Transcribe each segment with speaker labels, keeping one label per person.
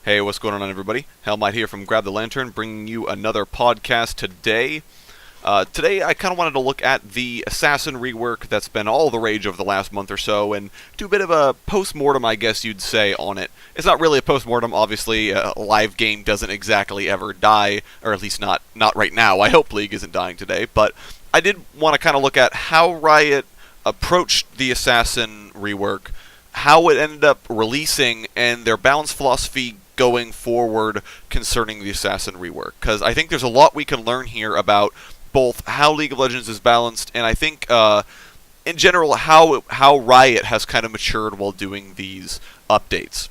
Speaker 1: Hey, what's going on, everybody? Hellmite here from Grab the Lantern, bringing you another podcast today. Today, I kind of wanted to look at the Assassin Rework that's been all the rage over the last month or so, and do a bit of a post-mortem, I guess you'd say, on it. It's not really a post-mortem, obviously. A live game doesn't exactly ever die, or at least not right now. I hope League isn't dying today, but I did want to kind of look at how Riot approached the Assassin Rework, how it ended up releasing, and their balance philosophy going forward concerning the Assassin Rework. Because I think there's a lot we can learn here about both how League of Legends is balanced, and I think, in general, how Riot has kind of matured while doing these updates.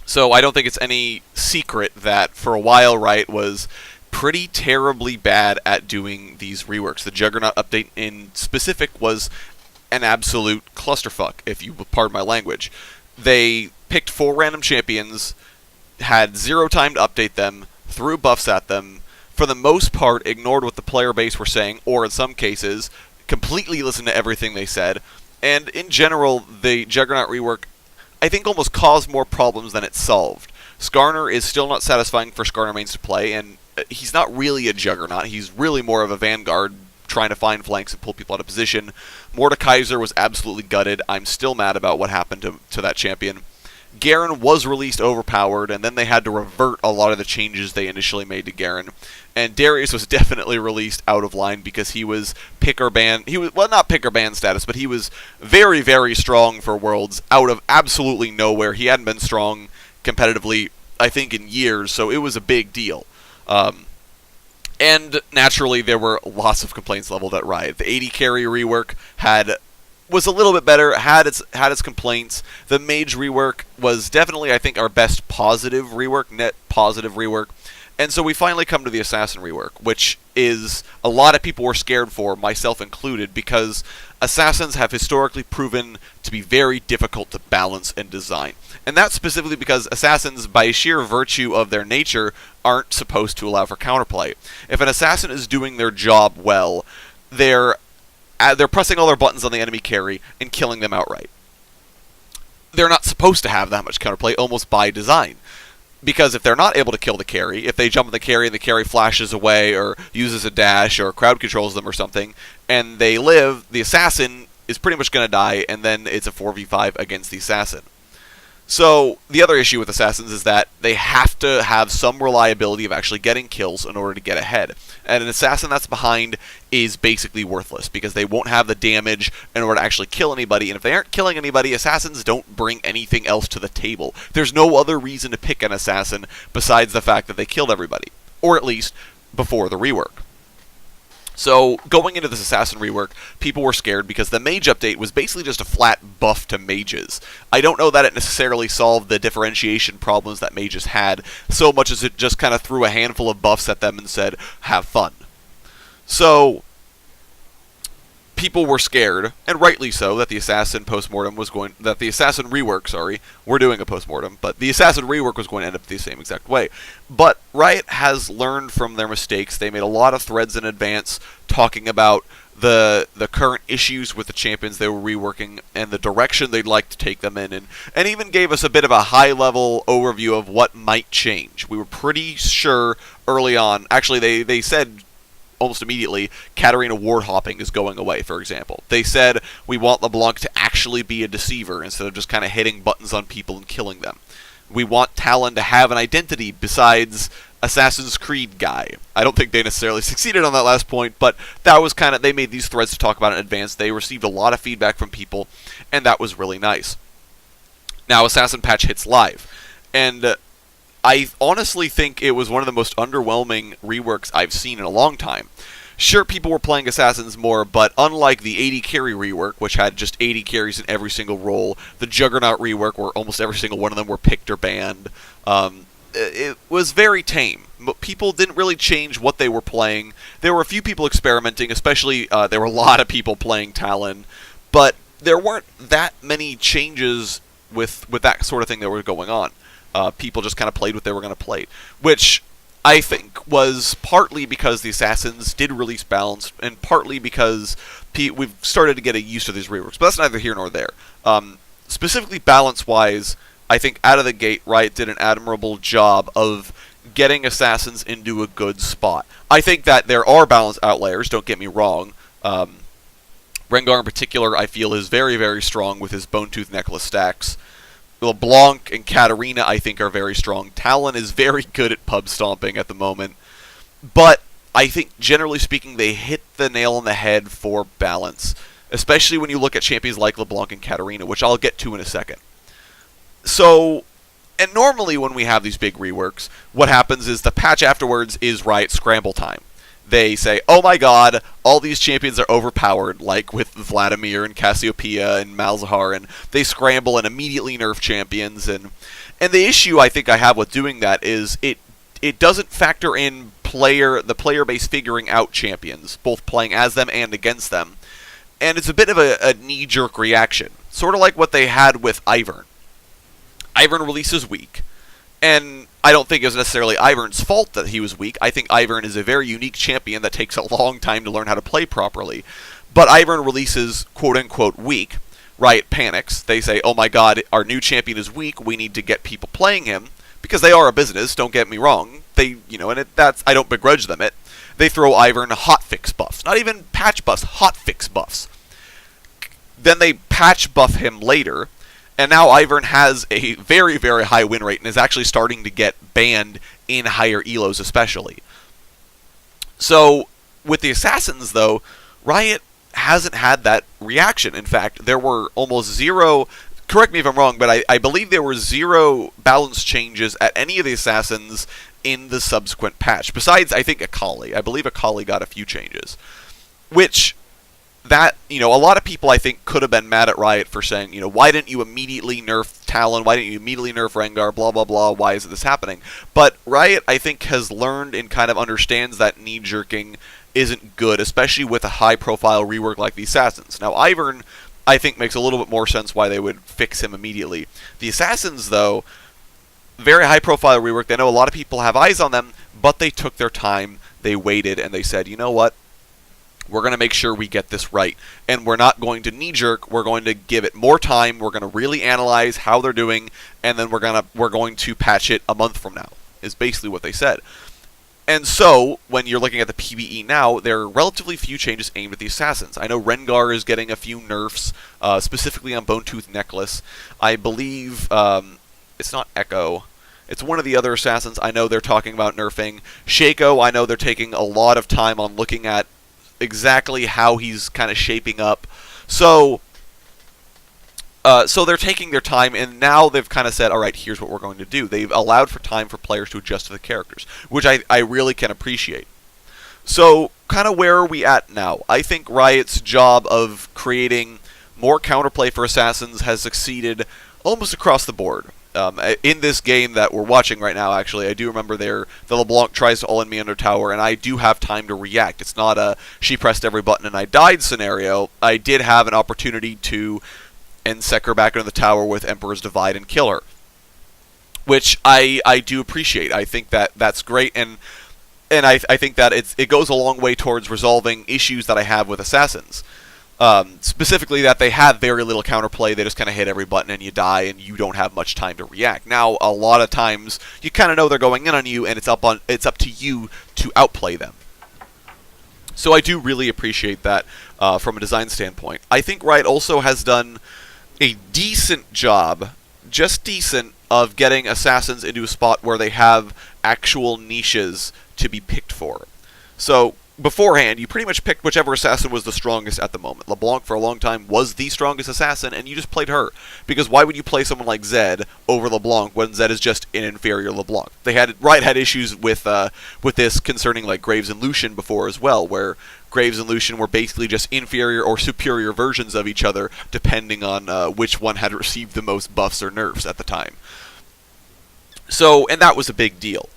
Speaker 1: So I don't think it's any secret that for a while Riot was pretty terribly bad at doing these reworks. The Juggernaut update in specific was an absolute clusterfuck, if you pardon my language. They picked 4 random champions, had 0 time to update them, threw buffs at them, for the most part ignored what the player base were saying, or in some cases, completely listened to everything they said, and in general, the Juggernaut rework, I think, almost caused more problems than it solved. Skarner is still not satisfying for Skarner mains to play, and he's not really a Juggernaut, he's really more of a Vanguard, trying to find flanks and pull people out of position. Mordekaiser was absolutely gutted. I'm still mad about what happened to that champion. Garen was released overpowered, and then they had to revert a lot of the changes they initially made to Garen. And Darius was definitely released out of line because he was pick or ban. He was, well, not pick or ban status, but he was very, very strong for Worlds out of absolutely nowhere. He hadn't been strong competitively, I think, in years, so it was a big deal. And naturally, there were lots of complaints leveled at Riot. The 80 carry rework was a little bit better, had its complaints. The mage rework was definitely, I think, our best positive rework, net positive rework. And so we finally come to the Assassin rework, which is a lot of people were scared for, myself included, because Assassins have historically proven to be very difficult to balance and design. And that's specifically because Assassins, by sheer virtue of their nature, aren't supposed to allow for counterplay. If an Assassin is doing their job well, they're pressing all their buttons on the enemy carry and killing them outright. They're not supposed to have that much counterplay, almost by design. Because if they're not able to kill the carry, if they jump on the carry and the carry flashes away or uses a dash or crowd controls them or something, and they live, the Assassin is pretty much going to die, and then it's a 4v5 against the Assassin. So, the other issue with Assassins is that they have to have some reliability of actually getting kills in order to get ahead. And an Assassin that's behind is basically worthless, because they won't have the damage in order to actually kill anybody, and if they aren't killing anybody, Assassins don't bring anything else to the table. There's no other reason to pick an Assassin besides the fact that they killed everybody. Or at least, before the rework. So, going into this Assassin rework, people were scared because the mage update was basically just a flat buff to mages. I don't know that it necessarily solved the differentiation problems that mages had, so much as it just kind of threw a handful of buffs at them and said, have fun. So, people were scared, and rightly so, that the Assassin rework, we're doing a postmortem, but the Assassin rework was going to end up the same exact way. But Riot has learned from their mistakes. They made a lot of threads in advance talking about the current issues with the champions they were reworking and the direction they'd like to take them in, and even gave us a bit of a high-level overview of what might change. We were pretty sure early on, actually they said almost immediately, Katarina ward hopping is going away, for example. They said, we want LeBlanc to actually be a deceiver instead of just kind of hitting buttons on people and killing them. We want Talon to have an identity besides Assassin's Creed guy. I don't think they necessarily succeeded on that last point, but that was kind of, they made these threads to talk about in advance. They received a lot of feedback from people, and that was really nice. Now, Assassin Patch hits live, and I honestly think it was one of the most underwhelming reworks I've seen in a long time. Sure, people were playing Assassins more, but unlike the 80 carry rework, which had just 80 carries in every single role, the Juggernaut rework, where almost every single one of them were picked or banned, it was very tame. People didn't really change what they were playing. There were a few people experimenting, especially there were a lot of people playing Talon, but there weren't that many changes with that sort of thing that were going on. People just kind of played what they were going to play, which I think was partly because the Assassins did release balance, and partly because we've started to get used to these reworks, but that's neither here nor there. Specifically balance-wise, I think out of the gate, Riot did an admirable job of getting Assassins into a good spot. I think that there are balanced outliers, don't get me wrong. Rengar in particular, I feel, is very, very strong with his Bone Tooth Necklace stacks. LeBlanc and Katarina, I think, are very strong. Talon is very good at pub stomping at the moment. But I think, generally speaking, they hit the nail on the head for balance. Especially when you look at champions like LeBlanc and Katarina, which I'll get to in a second. So, and normally when we have these big reworks, what happens is the patch afterwards is Riot scramble time. They say, oh my god, all these champions are overpowered, like with Vladimir and Cassiopeia and Malzahar, and they scramble and immediately nerf champions. And the issue I think I have with doing that is it doesn't factor in the player base figuring out champions, both playing as them and against them. And it's a bit of a knee-jerk reaction, sort of like what they had with Ivern. Ivern releases weak, and I don't think it was necessarily Ivern's fault that he was weak. I think Ivern is a very unique champion that takes a long time to learn how to play properly. But Ivern releases quote-unquote weak. Riot panics. They say, oh my god, our new champion is weak, we need to get people playing him. Because they are a business, don't get me wrong. They, that's I don't begrudge them it. They throw Ivern hotfix buffs. Not even patch buffs, hotfix buffs. Then they patch buff him later. And now Ivern has a very, very high win rate and is actually starting to get banned in higher elos especially. So, with the Assassins though, Riot hasn't had that reaction. In fact, there were almost zero, correct me if I'm wrong, but I believe there were zero balance changes at any of the Assassins in the subsequent patch. Besides, I think Akali. I believe Akali got a few changes. Which, that, a lot of people I think could have been mad at Riot for saying, why didn't you immediately nerf Talon? Why didn't you immediately nerf Rengar? Blah, blah, blah. Why is this happening? But Riot, I think, has learned and kind of understands that knee-jerking isn't good, especially with a high-profile rework like the Assassins. Now, Ivern, I think, makes a little bit more sense why they would fix him immediately. The Assassins, though, very high-profile rework. They know a lot of people have eyes on them, but they took their time, they waited, and they said, you know what? We're going to make sure we get this right. And we're not going to knee-jerk. We're going to give it more time. We're going to really analyze how they're doing, and then we're going to patch it a month from now, is basically what they said. And so, when you're looking at the PvE now, there are relatively few changes aimed at the Assassins. I know Rengar is getting a few nerfs, specifically on Bone Tooth Necklace. I believe it's not Echo. It's one of the other Assassins I know they're talking about nerfing. Shaco, I know they're taking a lot of time on looking at exactly how he's kind of shaping up. So they're taking their time, and now they've kind of said, all right, here's what we're going to do. They've allowed for time for players to adjust to the characters, which I really can appreciate. So, kind of where are we at now? I think Riot's job of creating more counterplay for Assassins has succeeded almost across the board. In this game that we're watching right now, actually, I do remember the LeBlanc tries to all-in me under tower, and I do have time to react. It's not a she pressed every button and I died scenario. I did have an opportunity to ensec her back into the tower with Emperor's Divide and kill her, which I do appreciate. I think that's great, and I think that it goes a long way towards resolving issues that I have with Assassins. Specifically that they have very little counterplay, they just kind of hit every button and you die and you don't have much time to react. Now, a lot of times, you kind of know they're going in on you and it's up to you to outplay them. So I do really appreciate that from a design standpoint. I think Riot also has done a decent job, just decent, of getting Assassins into a spot where they have actual niches to be picked for. So, beforehand, you pretty much picked whichever assassin was the strongest at the moment. LeBlanc, for a long time, was the strongest assassin, and you just played her. Because why would you play someone like Zed over LeBlanc when Zed is just an inferior LeBlanc? Riot had issues with this concerning like Graves and Lucian before as well, where Graves and Lucian were basically just inferior or superior versions of each other, depending on which one had received the most buffs or nerfs at the time. So, and that was a big deal.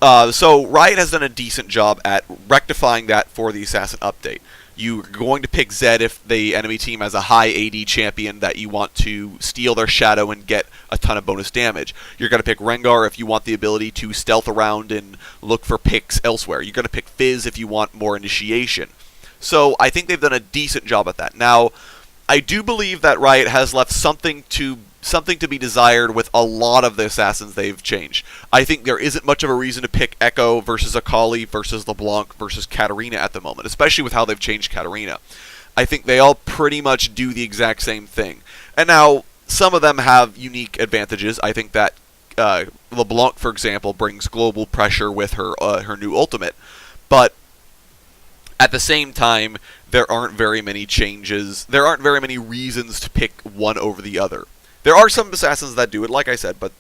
Speaker 1: So Riot has done a decent job at rectifying that for the Assassin update. You're going to pick Zed if the enemy team has a high AD champion that you want to steal their shadow and get a ton of bonus damage. You're going to pick Rengar if you want the ability to stealth around and look for picks elsewhere. You're going to pick Fizz if you want more initiation. So I think they've done a decent job at that. Now, I do believe that Riot has left something to something to be desired with a lot of the assassins they've changed. I think there isn't much of a reason to pick Echo versus Akali versus LeBlanc versus Katarina at the moment, especially with how they've changed Katarina. I think they all pretty much do the exact same thing. And now, some of them have unique advantages. I think that LeBlanc, for example, brings global pressure with her new ultimate. But at the same time, there aren't very many changes. There aren't very many reasons to pick one over the other. There are some assassins that do it, like I said, but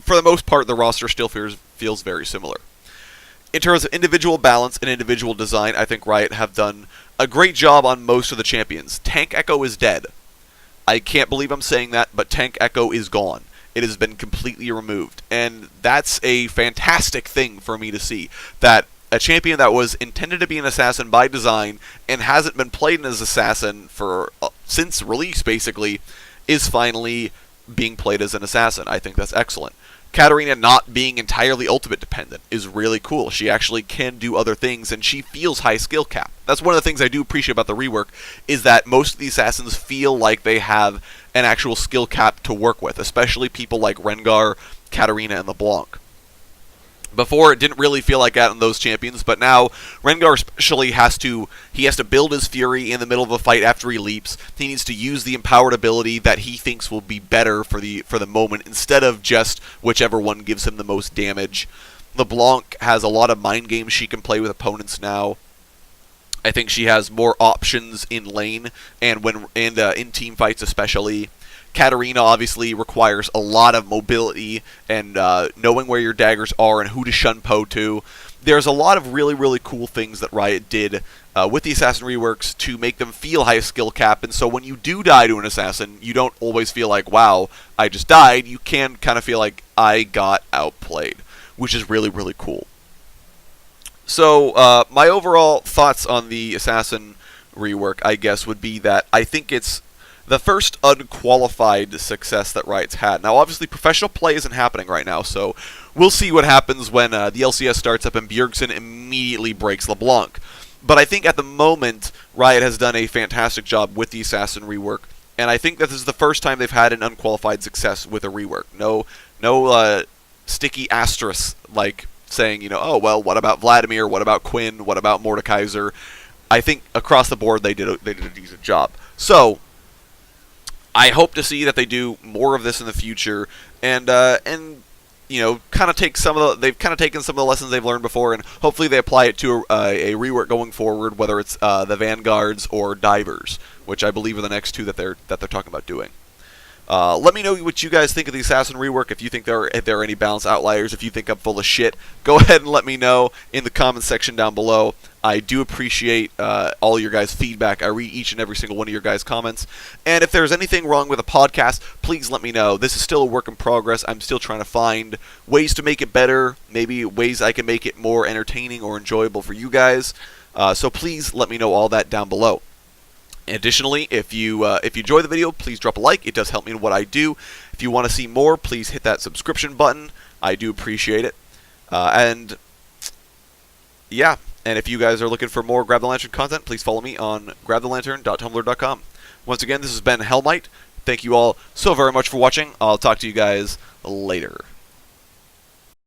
Speaker 1: for the most part, the roster still feels very similar. In terms of individual balance and individual design, I think Riot have done a great job on most of the champions. Tank Echo is dead. I can't believe I'm saying that, but Tank Echo is gone. It has been completely removed, and that's a fantastic thing for me to see, that a champion that was intended to be an assassin by design and hasn't been played as assassin for since release, basically, is finally being played as an assassin. I think that's excellent. Katarina not being entirely ultimate dependent is really cool. She actually can do other things, and she feels high skill cap. That's one of the things I do appreciate about the rework, is that most of the assassins feel like they have an actual skill cap to work with, especially people like Rengar, Katarina, and LeBlanc. Before, it didn't really feel like that in those champions, but now Rengar especially has to build his Fury in the middle of a fight after he leaps. He needs to use the empowered ability that he thinks will be better for the moment, instead of just whichever one gives him the most damage. LeBlanc has a lot of mind games she can play with opponents now. I think she has more options in lane and in team fights especially. Katarina obviously requires a lot of mobility and knowing where your daggers are and who to shun Poe to. There's a lot of really, really cool things that Riot did with the Assassin reworks to make them feel high skill cap, and so when you do die to an assassin, you don't always feel like, wow, I just died. You can kind of feel like, I got outplayed, which is really, really cool. So, my overall thoughts on the Assassin rework, I guess, would be that I think it's the first unqualified success that Riot's had. Now, obviously, professional play isn't happening right now, so we'll see what happens when the LCS starts up and Bjergsen immediately breaks LeBlanc. But I think at the moment, Riot has done a fantastic job with the Assassin rework, and I think that this is the first time they've had an unqualified success with a rework. No sticky asterisks like saying, oh, well, what about Vladimir? What about Quinn? What about Mordekaiser? I think across the board they did a decent job. So I hope to see that they do more of this in the future, and kind of take they've kind of taken some of the lessons they've learned before, and hopefully they apply it to a rework going forward, whether it's the Vanguards or Divers, which I believe are the next two that they're talking about doing. Let me know what you guys think of the Assassin rework. If you think there are any balance outliers, if you think I'm full of shit, go ahead and let me know in the comments section down below. I do appreciate all your guys' feedback. I read each and every single one of your guys' comments. And if there's anything wrong with the podcast, please let me know. This is still a work in progress. I'm still trying to find ways to make it better, maybe ways I can make it more entertaining or enjoyable for you guys. So please let me know all that down below. Additionally, if you enjoy the video, please drop a like. It does help me in what I do. If you want to see more, please hit that subscription button. I do appreciate it. And yeah, and if you guys are looking for more Grab the Lantern content, please follow me on grabthelantern.tumblr.com. Once again, this has been Hellmite. Thank you all so very much for watching. I'll talk to you guys later.